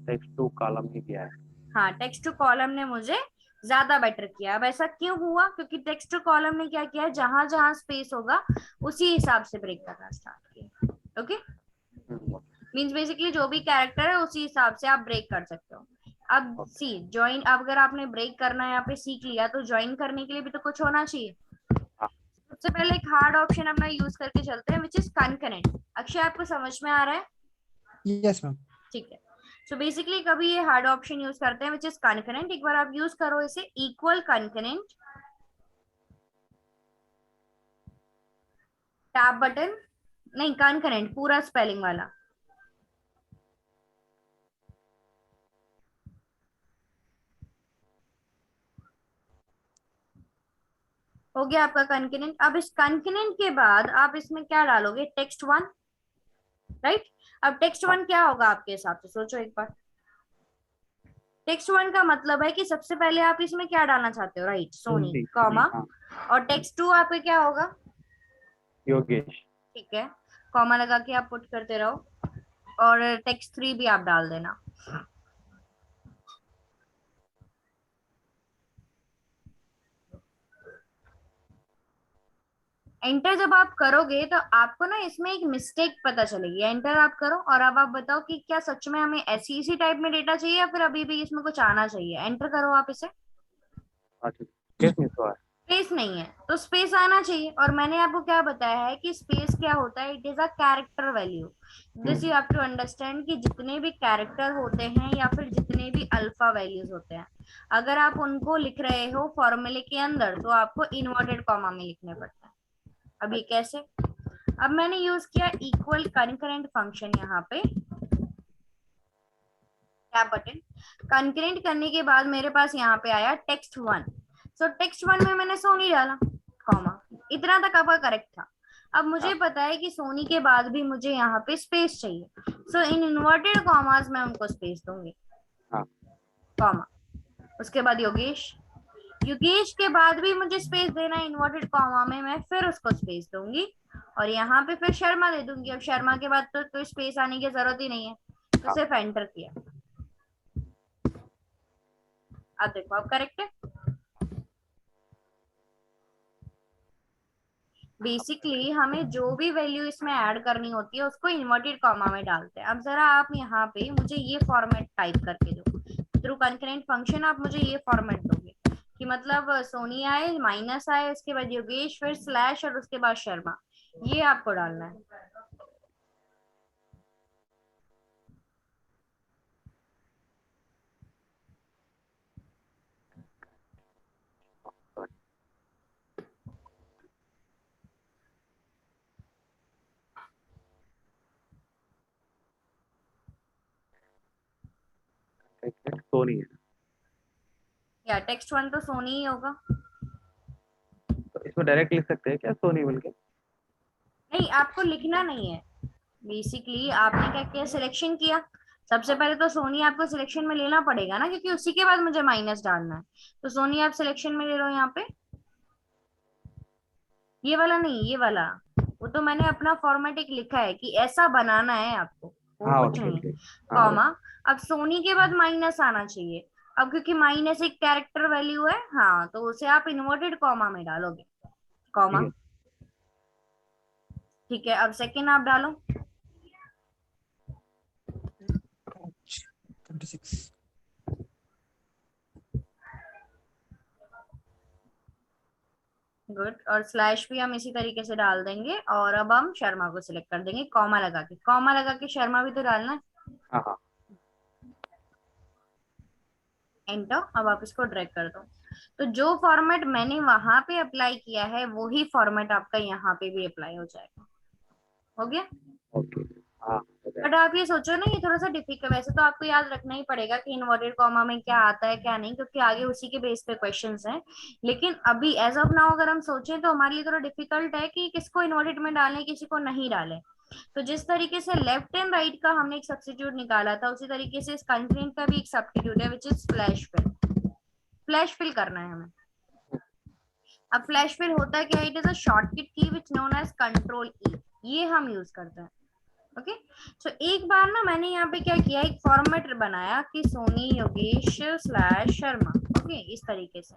टेक्स्ट टू कॉलम ही किया है। हाँ, टेक्स्ट टू कॉलम ने मुझे ज्यादा बेटर किया। अब ऐसा क्यों हुआ? क्योंकि टेक्स्ट टू कॉलम ने क्या किया है, जहां जहां स्पेस होगा उसी हिसाब से ब्रेक करना स्टार्ट किया। ओके, मीन्स बेसिकली जो भी कैरेक्टर है उसी हिसाब से आप ब्रेक कर सकते हो। अब सी ज्वाइन, अब अगर आपने ब्रेक करना यहाँ पे सीख लिया तो ज्वाइन करने के लिए भी तो कुछ होना चाहिए। सबसे पहले एक हार्ड ऑप्शन अपना यूज करके चलते हैं, विच इज कनकरेंट। अक्षय, आपको समझ में आ रहा है? Yes ma'am. ठीक है। सो बेसिकली कभी ये हार्ड ऑप्शन यूज करते हैं विच इज कनकरेंट। एक बार आप यूज करो इसे, इक्वल कनकरेंट टैब बटन, नहीं कनकरेंट पूरा स्पेलिंग वाला। हो गया आपका कनकरेंट। अब इस कनकरेंट के बाद आप इसमें क्या डालोगे? Text one, right? अब टेक्स्ट वन क्या होगा आपके हिसाब से, सोचो एक बार। टेक्स्ट वन का मतलब है कि सबसे पहले आप इसमें क्या डालना चाहते हो, राइट? सोनी कॉमा, हाँ, और टेक्स्ट टू आपका क्या होगा? योगेश। ठीक है, कॉमा लगा के आप पुट करते रहो, और टेक्स्ट थ्री भी आप डाल देना। एंटर जब आप करोगे तो आपको ना इसमें एक मिस्टेक पता चलेगी। एंटर आप करो और अब आप बताओ कि क्या सच में हमें ऐसी इसी टाइप में डेटा चाहिए या फिर अभी भी इसमें कुछ आना चाहिए। एंटर करो आप इसे। अच्छा, स्पेस मिस हुआ है। स्पेस नहीं है तो स्पेस आना चाहिए। और मैंने आपको क्या बताया है कि स्पेस क्या होता है? It is a character value. This you have to understand कि जितने भी कैरेक्टर होते हैं या फिर जितने भी अल्फा वैल्यूज होते हैं, अगर आप उनको लिख रहे हो फॉर्मूले के अंदर तो आपको इन्वर्टेड कॉमा में लिखने पड़ते हैं। अब ये कैसे? अब मैंने यूज किया इक्वल कंकरेंट फंक्शन यहाँ पे, टैब बटन। कंकरेंट करने के बाद मेरे पास यहाँ पे आया टेक्स्ट 1। सो टेक्स्ट 1 में मैंने सोनी डाला, कॉमा। इतना तक आपका करेक्ट था। अब मुझे पता है कि सोनी के बाद भी मुझे यहाँ पे स्पेस चाहिए, सो इन इन्वर्टेड कॉमास में उनको स्पेस दूंगी, हाँ। कॉमा। उसके बाद योगेश, योगेश के बाद भी मुझे स्पेस देना है इन्वर्टेड कॉमा में, मैं फिर उसको स्पेस दूंगी और यहाँ पे फिर शर्मा दे दूंगी। अब शर्मा के बाद तो कोई स्पेस आने की जरूरत ही नहीं है, तो सिर्फ एंटर किया। अब देखो अब करेक्ट है। बेसिकली हमें जो भी वैल्यू इसमें ऐड करनी होती है उसको इन्वर्टेड कॉमा में डालते हैं। अब जरा आप यहाँ पे मुझे ये फॉर्मेट टाइप करके दो, थ्रू कंकरेंट फंक्शन आप मुझे ये फॉर्मेट दोगे कि मतलब सोनी आए, माइनस आए, उसके बाद योगेश, फिर स्लैश और उसके बाद शर्मा, ये आपको डालना है। सोनी है, या टेक्स्ट 1 तो सोनी ही होगा। तो इसमें डायरेक्ट लिख सकते हैं क्या सोनी बोल के? नहीं, आपको लिखना नहीं है। बेसिकली आपने क्या किया, सिलेक्शन किया। सबसे पहले तो सोनी आपको सिलेक्शन में लेना पड़ेगा ना, क्योंकि उसी के बाद मुझे माइनस डालना है। तो सोनी आप सिलेक्शन में ले लो यहाँ पे, ये वाला नहीं, ये वाला। वो तो मैंने अपना फॉर्मेट एक लिखा है कि ऐसा बनाना है आपको, वो हाँ कुछ ओके नहीं, ओके, हाँ कॉमा। अब सोनी के बाद माइनस आना चाहिए। अब क्योंकि माइनस एक कैरेक्टर वैल्यू है, हाँ, तो उसे आप इन्वर्टेड कॉमा में डालोगे, कॉमा। ठीक है। ठीक है, अब सेकंड आप डालो। 26। गुड। और स्लैश भी हम इसी तरीके से डाल देंगे और अब हम शर्मा को सिलेक्ट कर देंगे, कॉमा लगा के। कॉमा लगा के शर्मा भी तो डालना है, हाँ हाँ एंटर। अब आप इसको ड्रैग कर दो। तो जो फॉर्मेट मैंने वहां पे अप्लाई किया है वही फॉर्मेट आपका यहाँ पे भी अप्लाई हो जाएगा। हो गया? ओके, हाँ हो बट गया। आप ये सोचो ना, ये थोड़ा सा डिफिकल्ट, वैसे तो आपको याद रखना ही पड़ेगा कि इन्वर्टेड कॉमा में क्या आता है क्या नहीं, क्योंकि आगे उसी के बेस पे क्वेश्चंस हैं। लेकिन अभी एज ऑफ नाउ अगर हम सोचें तो हमारे लिए थोड़ा डिफिकल्ट है कि किसको इन्वर्टेड में डालें, किसी को नहीं डालें। तो जिस तरीके से लेफ्ट एंड राइट का हमने एक सब्स्टिट्यूट निकाला था, उसी तरीके से इस कंस्ट्रेंट का भी एक सब्स्टिट्यूट है, which is flash fill. Flash fill करना है हमें। अब फ्लैश फिल होता है क्या, इट इज अ शॉर्टकट की विच नोन एज कंट्रोल ई, ये हम यूज करते हैं। ओके, सो एक बार ना मैंने यहाँ पे क्या किया, एक फॉर्मेट बनाया कि सोनी योगेश स्लैश शर्मा। ओके, इस तरीके से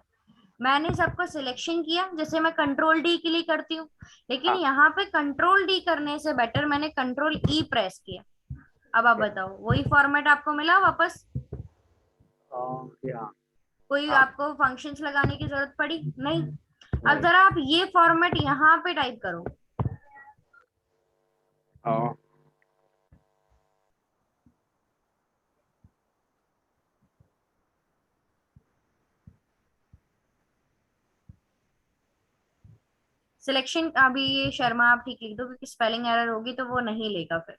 मैंने सबको सिलेक्शन किया, जैसे मैं कंट्रोल डी के लिए करती हूँ। लेकिन हाँ। यहाँ पे कंट्रोल डी करने से बेटर मैंने कंट्रोल ई प्रेस किया। अब आप बताओ, वही फॉर्मेट आपको मिला वापस? या कोई हाँ। आपको फंक्शंस लगाने की जरूरत पड़ी? नहीं। अब जरा आप ये फॉर्मेट यहाँ पे टाइप करो। हाँ सिलेक्शन अभी ये शर्मा आप ठीक लिख दो, क्योंकि स्पेलिंग एरर होगी तो वो नहीं लेगा फिर।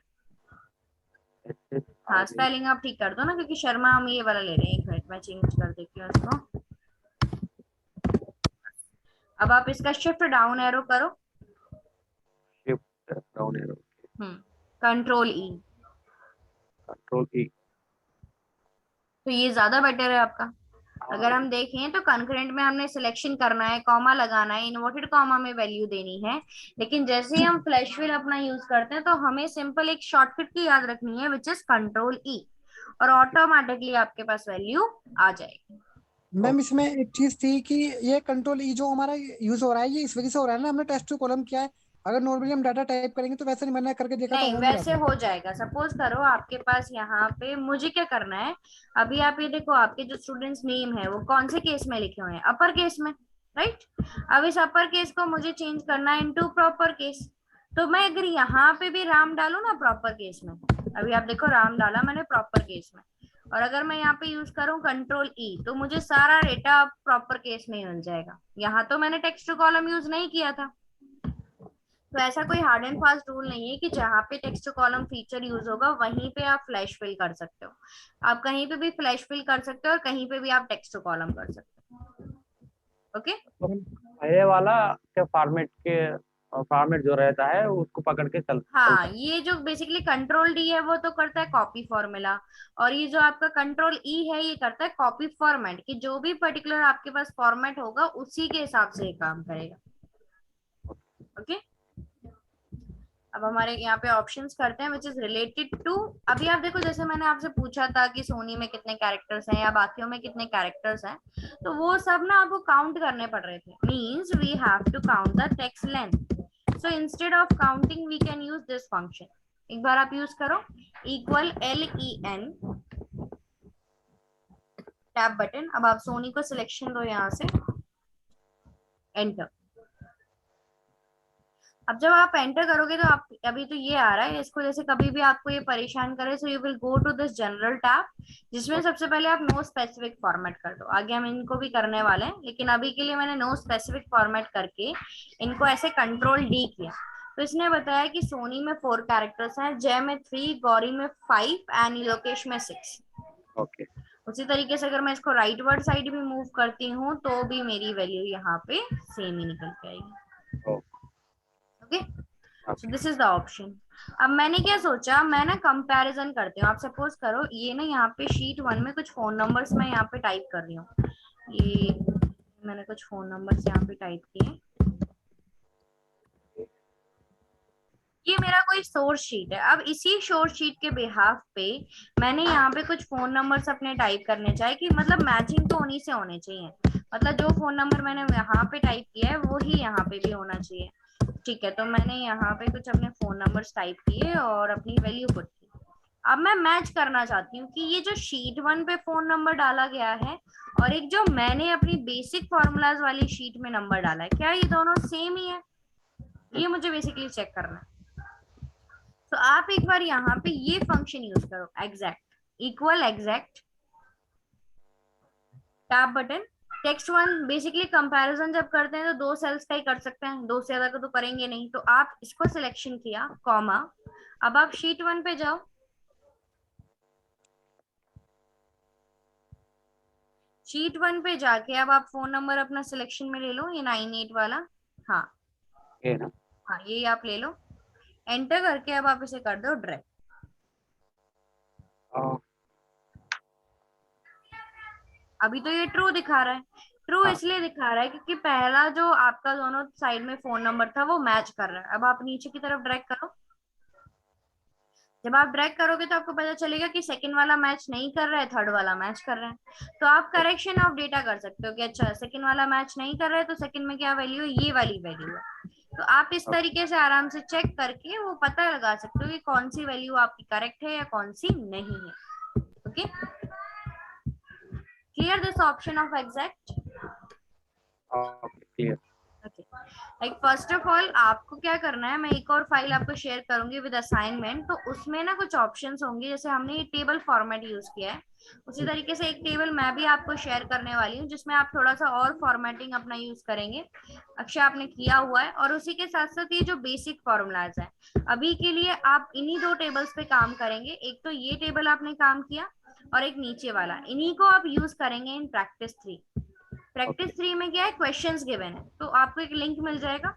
हाँ, स्पेलिंग आप ठीक कर दो ना, क्योंकि शर्मा हम ये वाला ले रहे हैं। एक मिनट मैं चेंज कर देती हूँ इसको। अब आप इसका शिफ्ट डाउन एरो करो, शिफ्ट डाउन एरो, कंट्रोल ई, कंट्रोल ई। तो ये ज्यादा बेटर है आपका। अगर हम देखें तो कंकरेंट में हमने सिलेक्शन करना है, कॉमा लगाना है, इन्वर्टेड कॉमा में वैल्यू देनी है। लेकिन जैसे ही हम फ्लैश फिल अपना यूज करते हैं तो हमें सिंपल एक शॉर्टकट की याद रखनी है, विच इज कंट्रोल ई, और ऑटोमेटिकली आपके पास वैल्यू आ जाएगी। मैम इसमें एक चीज थी कि ये कंट्रोल ई जो हमारा यूज हो रहा है ये इस वजह से हो रहा है ना, हमने टेस्ट टू कॉलम किया है। अगर नॉर्मली हम डाटा टाइप करेंगे तो वैसे नहीं, मैंने करके देखा तो नहीं, हो नहीं वैसे रहा था। हो जाएगा। सपोज करो आपके पास यहाँ पे, मुझे क्या करना है, अभी आप ये देखो, आपके जो स्टूडेंट्स नेम है वो कौन से केस में लिखे हुए हैं, अपर केस में, राइट। अब इस अपर केस को मुझे चेंज करना है इनटू प्रॉपर केस। तो मैं अगर यहाँ पे भी राम डालू ना प्रॉपर केस में, अभी आप देखो राम डाला मैंने प्रॉपर केस में, और अगर मैं यहाँ पे यूज करूँ कंट्रोल ई तो मुझे सारा डेटा प्रॉपर केस में ही मिल जाएगा। यहाँ तो मैंने टेक्स्ट टू कॉलम यूज नहीं किया था। तो ऐसा कोई हार्ड एंड फास्ट रूल नहीं है कि जहाँ पे text to column feature use होगा वहीं पे आप फ्लैश फिल कर सकते हो। आप कहीं पे भी फ्लैश फिल कर सकते हो और कहीं पे भी आप टेक्स्ट टू कॉलम कर सकते हो। ओके, तो हम पहले वाला के फॉर्मेट जो रहता है उसको पकड़ के चल हाँ, सकते ये जो बेसिकली कंट्रोल डी है वो तो करता है कॉपी फॉर्मूला, और ये जो आपका कंट्रोल ई है ये करता है कॉपी फॉर्मेट, कि जो भी पर्टिकुलर आपके पास फॉर्मेट होगा उसी के हिसाब से ये काम करेगा। ओके, अब हमारे यहाँ पे ऑप्शंस करते हैं विच इज रिलेटेड टू। अभी आप देखो, जैसे मैंने आपसे पूछा था कि सोनी में कितने कैरेक्टर्स हैं या बाकियों में कितने कैरेक्टर्स हैं, तो वो सब ना आपको काउंट करने पड़ रहे थे। Means we have to count the text length. So instead of counting we can use this function. एक बार आप यूज करो इक्वल LEN टैब बटन। अब आप सोनी को सिलेक्शन दो यहाँ से, एंटर। अब जब आप एंटर करोगे तो आप अभी तो ये आ रहा है, इसको जैसे कभी भी आपको ये परेशान करे, so you will go to this general tab, जिसमें सबसे पहले आप नो स्पेसिफिक फॉर्मेट कर दो। आगे हम इनको भी करने वाले हैं, लेकिन अभी के लिए मैंने नो स्पेसिफिक फॉर्मेट करके इनको ऐसे कंट्रोल डी किया। तो इसने बताया कि सोनी में 4 कैरेक्टर्स हैं, जय में 3, गौरी में 5 एंड लोकेश में 6। ओके उसी तरीके से अगर मैं इसको राइट वर्ड साइड भी मूव करती हूँ तो भी मेरी वैल्यू यहाँ पे सेम ही निकल के आएगी। Okay, so this is the option. अब मैंने क्या सोचा, मैं ना कंपैरिजन करती हूँ। आप सपोज करो ये ना यहाँ पे शीट 1 में कुछ फोन नंबर्स मैं यहाँ पे टाइप कर रही हूँ। ये मैंने कुछ फोन नंबर्स यहाँ पे टाइप किए। ये मेरा कोई सोर्स शीट है। अब इसी सोर्स शीट के बिहाफ पे मैंने यहाँ पे कुछ फोन नंबर्स अपने टाइप करने चाहिए, कि मतलब मैचिंग तो उन्हीं से होने चाहिए। मतलब जो फोन नंबर मैंने यहाँ पे टाइप किया है वो ही यहाँ पे भी होना चाहिए। ठीक है, तो मैंने यहाँ पे कुछ अपने फोन नंबर्स टाइप किए और अपनी वैल्यू पुट की। अब मैं मैच करना चाहती हूँ कि ये जो शीट 1 पे फोन नंबर डाला गया है और एक जो मैंने अपनी बेसिक फॉर्मूलाज वाली शीट में नंबर डाला है, क्या ये दोनों सेम ही है? ये मुझे बेसिकली चेक करना है। तो आप एक बार यहाँ पे ये फंक्शन यूज करो, exact equal exact tab button text 1। Basically comparison जब करते हैं तो 2 सेल्स का ही कर सकते हैं, 2 से ज्यादा का तो करेंगे नहीं। तो आप इसको सिलेक्शन किया, कॉमा। अब आप शीट 1 पे जाओ, शीट 1 पे जाके अब आप फोन नंबर अपना सिलेक्शन में ले लो, ये 98 वाला। हाँ ये ना हाँ, ये आप ले लो, एंटर करके अब आप इसे कर दो ड्रैग। अभी तो ये ट्रू दिखा रहा है। ट्रू हाँ। इसलिए दिखा रहा है क्योंकि पहला जो आपका दोनों साइड में फोन नंबर था वो मैच कर रहा है। अब आप नीचे की तरफ ड्रैग करो। जब आप ड्रैग करोगे तो आपको पता चलेगा कि सेकंड वाला मैच नहीं कर रहा है, थर्ड वाला मैच कर रहा है। तो आप करेक्शन ऑफ डेटा कर सकते हो कि अच्छा सेकंड वाला मैच नहीं कर रहा है तो सेकंड में क्या वैल्यू है, ये वाली वैल्यू है। तो आप इस तरीके से आराम से चेक करके वो पता लगा सकते हो कि कौन सी वैल्यू आपकी करेक्ट है या कौन सी नहीं है। Okay, clear this option of exact? Clear. Okay, like first of all आपको क्या करना है, मैं एक और फाइल आपको शेयर करूंगी विद असाइनमेंट। तो उसमें ना कुछ ऑप्शंस होंगे, जैसे हमने ये टेबल फॉर्मेट यूज किया है, उसी तरीके से एक टेबल मैं भी आपको शेयर करने वाली हूँ जिसमें आप थोड़ा सा और फॉर्मेटिंग अपना यूज करेंगे। अक्षय आपने किया हुआ है, और उसी के साथ साथ ये जो बेसिक फॉर्मूलाज है, अभी के लिए आप इन्हीं 2 टेबल्स पे काम करेंगे। एक तो ये टेबल आपने काम किया और एक नीचे वाला, इन्हीं को आप यूज करेंगे इन प्रैक्टिस 3। प्रैक्टिस 3 में क्या है, क्वेश्चंस गिवन है, तो आपको एक लिंक मिल जाएगा।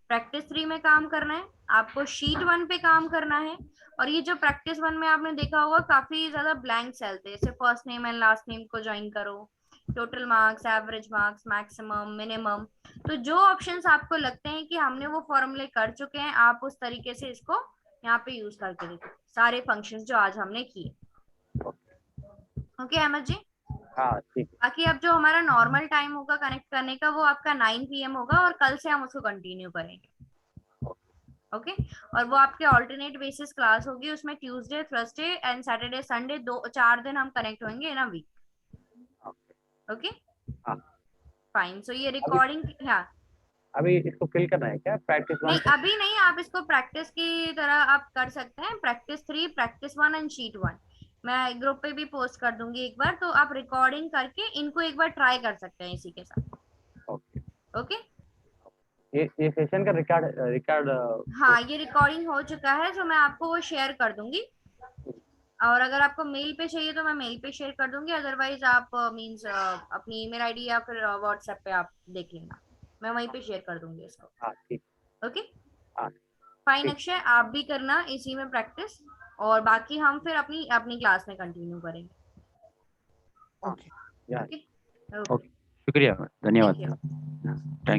प्रैक्टिस 3 में काम करना है आपको, शीट 1 पे काम करना है। और ये जो प्रैक्टिस 1 में आपने देखा होगा काफी ज्यादा ब्लैंक सेल थे, जैसे first name and last name को ज्वाइन करो, total marks, average marks, maximum, minimum. तो जो ऑप्शंस आपको लगते हैं कि हमने वो फॉर्मूले कर चुके हैं, आप उस तरीके से इसको यहाँ पे यूज करके देखो, सारे फंक्शंस जो आज हमने किए। ओके अहमद जी, हाँ ठीक है। बाकी अब जो हमारा नॉर्मल टाइम होगा कनेक्ट करने का वो आपका 9 PM होगा, और कल से हम उसको कंटिन्यू करेंगे। ओके, और वो आपके ऑल्टरनेट बेसिस क्लास होगी, उसमें Tuesday, Thursday and Saturday, Sunday 4 दिन हम कनेक्ट होंगे इन अ वीक। ओके हाँ। फाइन, सो ये रिकॉर्डिंग, हाँ अभी इसको फिल करना है क्या, प्रैक्टिस 1 नहीं अभी नहीं, आप इसको प्रैक्टिस की तरह आप कर सकते हैं। प्रैक्टिस 3, प्रैक्टिस 1 एंड शीट 1 मैं ग्रुप पे भी पोस्ट कर दूंगी एक बार, तो आप रिकॉर्डिंग करके इनको एक बार ट्राई कर सकते हैं इसी के साथ। ओके। ओके ये सेशन का रिकॉर्ड हाँ, ये रिकॉर्डिंग हो चुका है, जो मैं आपको वो शेयर कर दूंगी। और अगर आपको मेल पे चाहिए तो मैं मेल पे शेयर कर दूंगी, अदरवाइज आप मींस अपनी ईमेल आईडी या फिर व्हाट्सएप पे आप देख लेना, मैं वहीं पे शेयर कर दूंगी इसको। हाँ ठीक। ओके हाँ फाइन ठीक। अक्षय, आप भी करना इसी में प्रैक्टिस, और बाकी हम फिर अपनी अपनी क्लास में कंटिन्यू करेंगे। ओके या ओके ओके, शुक्रिया, धन्यवाद। Thank you. थैंक